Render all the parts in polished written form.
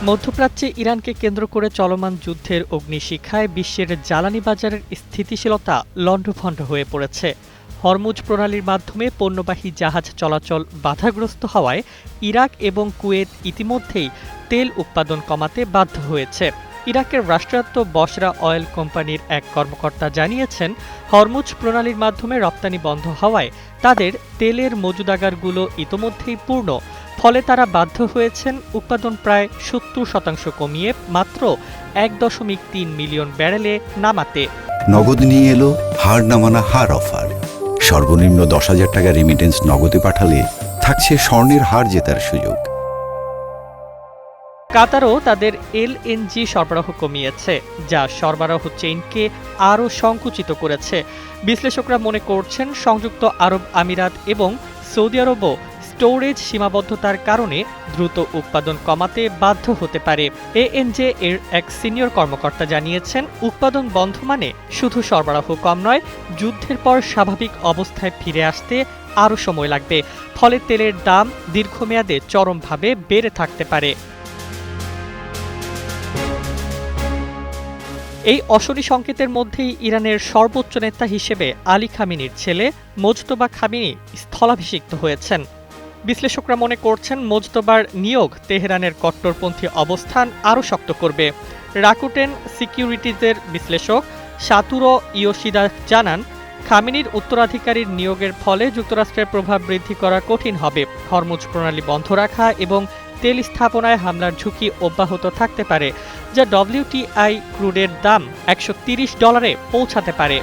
মধ্যপ্রাচ্যে ইরানকে কেন্দ্র করে চলমান যুদ্ধের অগ্নিশিখায় বিশ্বের জ্বালানি বাজারের স্থিতিশীলতা লণ্ডভণ্ড হয়ে পড়েছে। হরমুজ প্রণালীর মাধ্যমে পণ্যবাহী জাহাজ চলাচল বাধাগ্রস্ত হওয়ায় ইরাক এবং কুয়েত ইতিমধ্যেই তেল উৎপাদন কমাতে বাধ্য হয়েছে। ইরাকের রাষ্ট্রায়ত্ত বসরা অয়েল কোম্পানির এক কর্মকর্তা জানিয়েছেন, হরমুজ প্রণালীর মাধ্যমে রপ্তানি বন্ধ হওয়ায় তাদের তেলের মজুদাগারগুলো ইতোমধ্যেই পূর্ণ। ফলে তারা বাধ্য হয়েছেন উৎপাদন প্রায় ৭০% কমিয়ে মাত্র ১.৩ মিলিয়ন ব্যারেলে নামাতে। নগদ নিয়ে এলো হার নামানা হার অফার। সর্বনিম্ন ১০,০০০ টাকা রেমিটেন্স নগদে পাঠালে থাকছে স্বর্ণের হার জেতার সুযোগ। কাতারও তাদের এলএনজি সরবরাহ কমিয়েছে, যা সরবরাহ চেইনকে আরও সংকুচিত করেছে। বিশ্লেষকরা মনে করছেন, সংযুক্ত আরব আমিরাত এবং সৌদি আরবও স্টোরেজ সীমাবদ্ধতার কারণে দ্রুত উৎপাদন কমাতে বাধ্য হতে পারে। এএনজে এর এক সিনিয়র কর্মকর্তা জানিয়েছেন, উৎপাদন বন্ধ মানে শুধু সরবরাহ কম নয়, যুদ্ধের পর স্বাভাবিক অবস্থায় ফিরে আসতে আরও সময় লাগবে। ফলে তেলের দাম দীর্ঘমেয়াদে চরমভাবে বেড়ে থাকতে পারে। এই অশনি সংকেতের মধ্যেই ইরানের সর্বোচ্চ নেতা হিসেবে আলী খামেনির ছেলে মোজতবা খামেনি স্থলাভিষিক্ত হয়েছেন। বিশ্লেষকরা মনে করছেন, মোজতবার নিয়োগ তেহরানের কট্টরপন্থী অবস্থান আরও শক্ত করবে। রাকুটেন সিকিউরিটিজের বিশ্লেষক সাতুরো ইয়োশিদা জানান, খামেনির উত্তরাধিকারীর নিয়োগের ফলে যুক্তরাষ্ট্রের প্রভাব বৃদ্ধি করা কঠিন হবে। হরমুজ প্রণালী বন্ধ রাখা এবং তেল স্থাপনায় হামলার ঝুঁকি অব্যাহত থাকতে পারে, যা ডব্লিউটিআই ক্রুডের দাম $130 পৌঁছাতে পারে।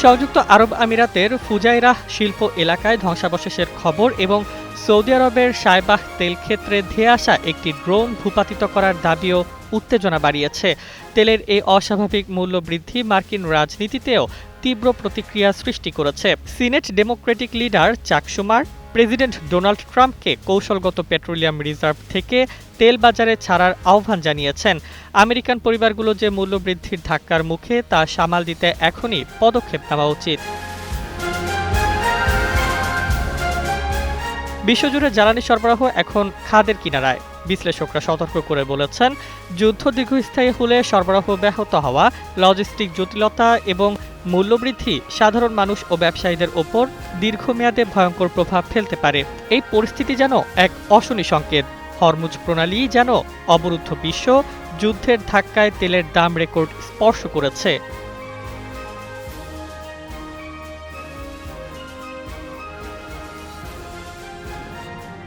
সংযুক্ত আরব আমিরাতের ফুজাইরাহ শিল্প এলাকায় ধ্বংসাবশেষের খবর এবং সৌদি আরবের সায়বাহ তেল ক্ষেত্রে ধেয়ে আসা একটি ড্রোন ভূপাতিত করার দাবিও উত্তেজনা বাড়িয়েছে। তেলের এই অস্বাভাবিক মূল্য বৃদ্ধি মার্কিন রাজনীতিতেও তীব্র প্রতিক্রিয়া সৃষ্টি করেছে। সিনেট ডেমোক্রেটিক লিডার চাক শুমার প্রেসিডেন্ট ডোনাল্ড ট্রাম্পকে কৌশলগত পেট্রোলিয়াম রিজার্ভ থেকে তেল বাজারে ছাড়ার আহ্বান জানিয়েছেন। আমেরিকান পরিবারগুলো যে মূল্যবৃদ্ধির ধাক্কার মুখে তা সামাল দিতে এখনই পদক্ষেপ নেওয়া উচিত। বিশ্বজুড়ে জ্বালানি সরবরাহ এখন খাদের কিনারায়। বিশ্লেষকরা সতর্ক করে বলেছেন, যুদ্ধ দীর্ঘস্থায়ী হলে সরবরাহ ব্যাহত হওয়া, লজিস্টিক জটিলতা এবং মূল্যবৃদ্ধি সাধারণ মানুষ ও ব্যবসায়ীদের ওপর দীর্ঘমেয়াদে ভয়ঙ্কর প্রভাব ফেলতে পারে। এই পরিস্থিতি যেন এক অশনি সংকেত। হরমুজ প্রণালী যেন অবরুদ্ধ বিশ্ব, যুদ্ধের ধাক্কায় তেলের দাম রেকর্ড স্পর্শ করেছে।